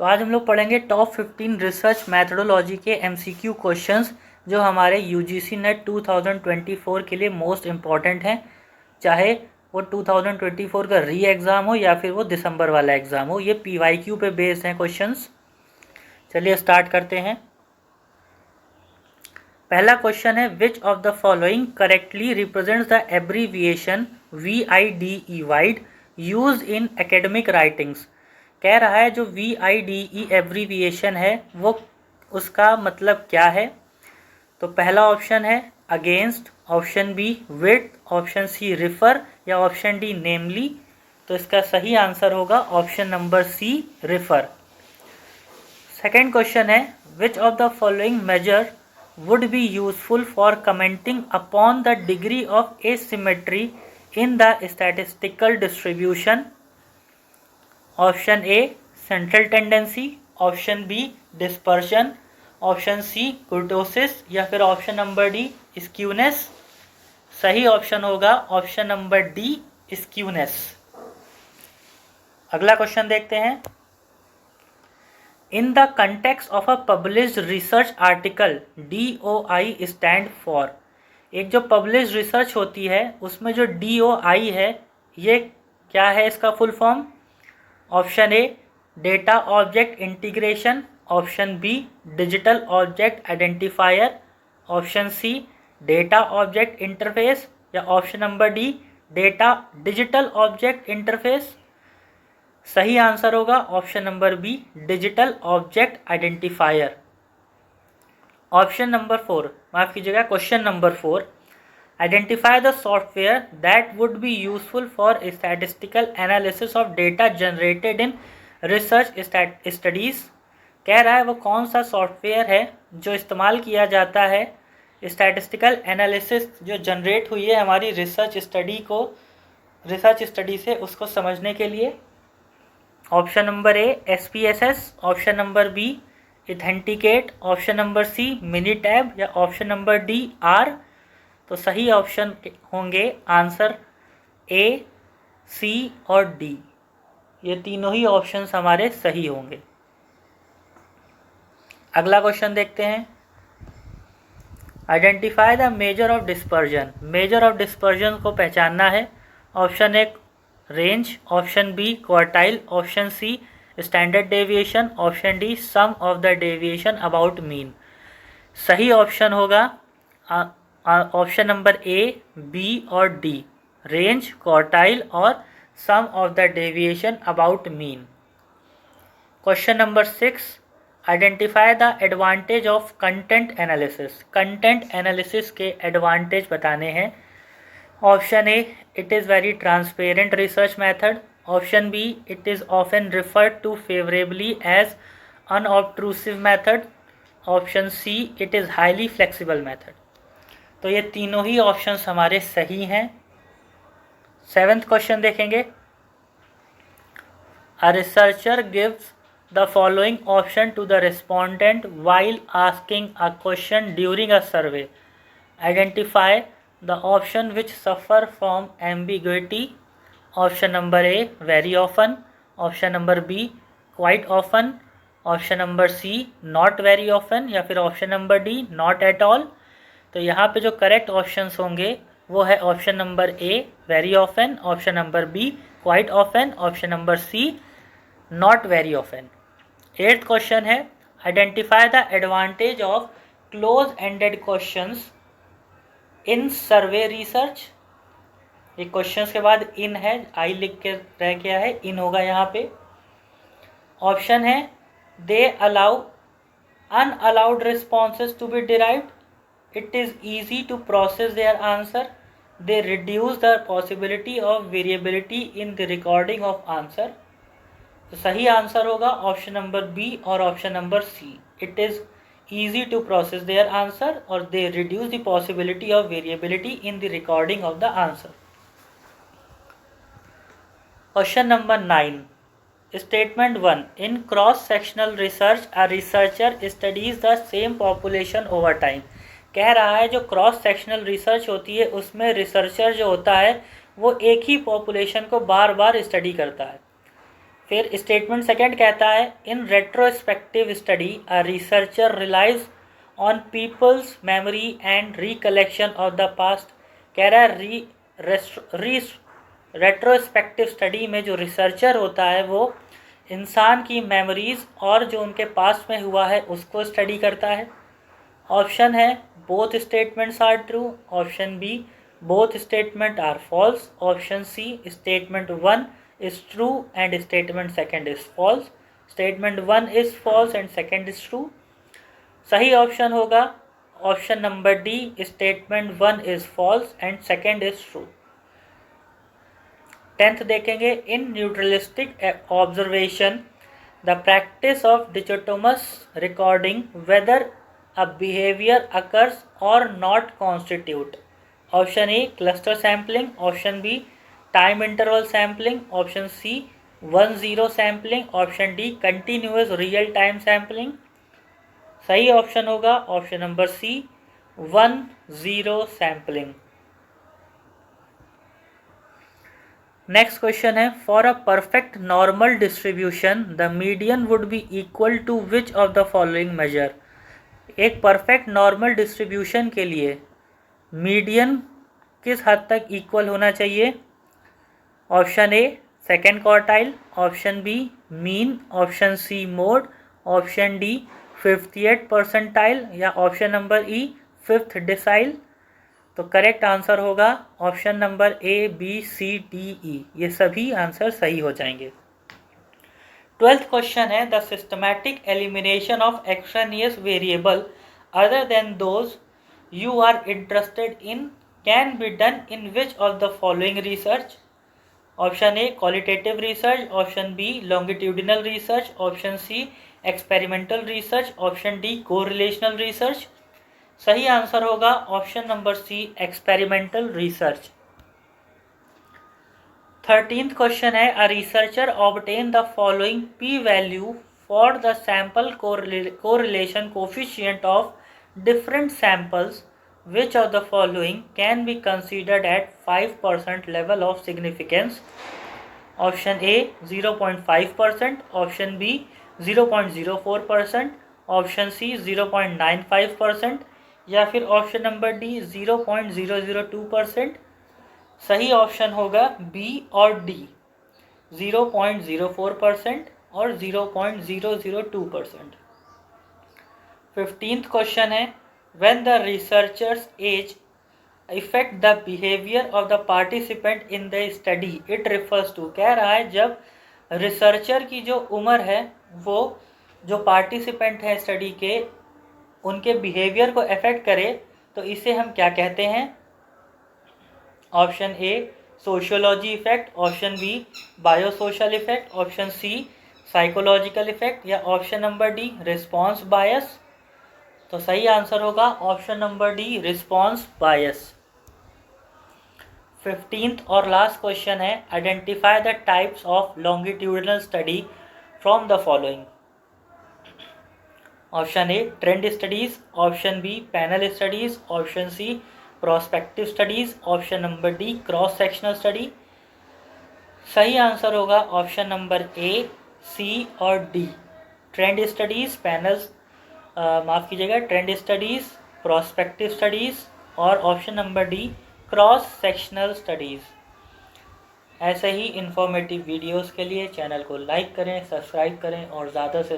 तो आज हम लोग पढ़ेंगे टॉप 15 रिसर्च मैथडोलॉजी के MCQ क्वेश्चंस जो हमारे UGC नेट 2024 के लिए मोस्ट इम्पॉर्टेंट हैं, चाहे वो 2024 का री एग्ज़ाम हो या फिर वो दिसंबर वाला एग्ज़ाम हो। ये PYQ पे बेस्ड हैं क्वेश्चंस। चलिए स्टार्ट करते हैं। पहला क्वेश्चन है, which of the following correctly represents the abbreviation VIDE used in academic writings. कह रहा है जो VIDE एब्रीविएशन है वो उसका मतलब क्या है। तो पहला ऑप्शन है against, option B with, option C refer या ऑप्शन डी नेमली। तो इसका सही आंसर होगा option number C refer. Second question है, which of the following measure would be useful for commenting upon the degree of asymmetry in the statistical distribution. Option A central tendency, option B dispersion, option C kurtosis या फिर option number D skewness। सही option होगा option number D skewness। अगला question देखते हैं। In the context of a published research article, DOI stand for। एक जो published research होती है उसमें जो DOI है ये क्या है इसका full form. Option A data object integration, option B digital object identifier, option C data object interface या option number D data digital object interface. सही आंसर होगा option number B digital object identifier. Option number 4, माफ कीजिएगा, question number 4, identify the software that would be useful for statistical analysis of data generated in research studies. कह रहा है वो कौन सा सॉफ्टवेयर है जो इस्तेमाल किया जाता है स्टैटिस्टिकल एनालिसिस जो जनरेट हुई है हमारी रिसर्च स्टडी से उसको समझने के लिए। Option number A SPSS, option number B iThenticate, option number C Minitab या ऑप्शन नंबर डी R। तो सही ऑप्शन होंगे आंसर ए, सी और डी। ये तीनों ही ऑप्शंस हमारे सही होंगे। अगला क्वेश्चन देखते हैं। Identify the measure of dispersion. Measure of dispersion को पहचानना है। Option A range, option B quartile, option C standard deviation, option D sum of the deviation about mean. सही ऑप्शन होगा ऑप्शन नंबर ए, बी और D, range, quartile और sum of the deviation about mean. Question number 6, identify the advantage of content analysis. Content analysis के advantage बताने हैं। Option A it is very transparent research method, option B it is often referred to favourably as unobtrusive method, option C it is highly flexible method. तो ये तीनों ही options हमारे सही हैं। 7th question देखेंगे। A researcher gives the following option to the respondent while asking a question during a survey. Identify the option which suffer from ambiguity। option number A very often, option number B quite often, option number C not very often या फिर option number D not at all। तो यहाँ पे जो correct options होंगे वो है option number A very often, option number B quite often, option number C not very often। 8th question है, identify the advantage of close ended questions in survey research. ये questions के बाद इन है, आई लिख के रह गया है, इन होगा यहाँ पे। ऑप्शन है they allow unallowed responses to be derived, it is easy to process their answer, they reduce the possibility of variability in the recording of answer. तो सही आंसर होगा ऑप्शन नंबर बी और option number C, it is easy to process their answer or they reduce the possibility of variability in the recording of the answer। Question number 9, statement 1, in cross sectional research a researcher studies the same population over time। कह रहा है जो cross sectional research होती है उसमें researcher जो होता है वो एक ही पॉपुलेशन को बार बार स्टडी करता है। फिर स्टेटमेंट सेकंड कहता है in retrospective study a researcher relies on people's memory and recollection of the past. कह रहा है रेट्रोस्पेक्टिव स्टडी में जो रिसर्चर होता है वो इंसान की मेमोरीज और जो उनके पास्ट में हुआ है उसको स्टडी करता है। ऑप्शन है both statements are true, option b both statement are false, option c statement 1 is true and statement second is false, statement 1 is false and second is true। सही ऑप्शन होगा option number D, statement 1 is false and second is true। 10th देखेंगे in naturalistic observation the practice of dichotomous recording whether a behaviour occurs और not constitute. Option A cluster sampling, option B time interval sampling, option C 1-0 sampling, option D continuous real time sampling. सही option होगा option number C 1-0 sampling. Next question है for a perfect normal distribution the median would be equal to which of the following measure. एक perfect normal distribution के लिए median किस हद तक equal होना चाहिए। Option A second quartile, option B mean, option C mode, option D 58th percentile या option number E 5th decile. तो करेक्ट आंसर होगा option number A B C D E, ये सभी आंसर सही हो जाएंगे। 12th क्वेश्चन है the systematic elimination of extraneous variable other than those you are interested in can be done in which of the following research. Option A qualitative research, option B longitudinal research, option C experimental research, option D correlational research. सही answer होगा option number C experimental research. 13th question है a researcher obtain the following P value for the sample correlation coefficient of different samples which of the following can be considered at 5% level of significance। Option A 0.5%, option B 0.04%, option C 0.95% या फिर option number D 0.002%। सही option होगा B और D 0.04% और 0.002%। 15th question है when the researchers age affect the behavior of the participant in the study it refers to। कह रहा है जब रिसर्चर की जो उम्र है वो जो पार्टिसिपेंट है स्टडी के उनके बिहेवियर को अफेक्ट करे तो इसे हम क्या कहते हैं। Option A sociology effect, option B biosocial effect, option C psychological effect या option number D response bias. तो सही आंसर होगा option number D response bias. 15th और लास्ट क्वेश्चन है identify the types of longitudinal study from the following. Option A trend studies, option B panel studies, option C prospective studies, option number D cross sectional study. सही answer होगा option number A सी और D trend studies, panels माफ़ कीजिएगा trend studies, prospective studies और option number D cross sectional studies. ऐसे ही informative videos के लिए channel को लाइक करें, सब्सक्राइब करें और ज़्यादा से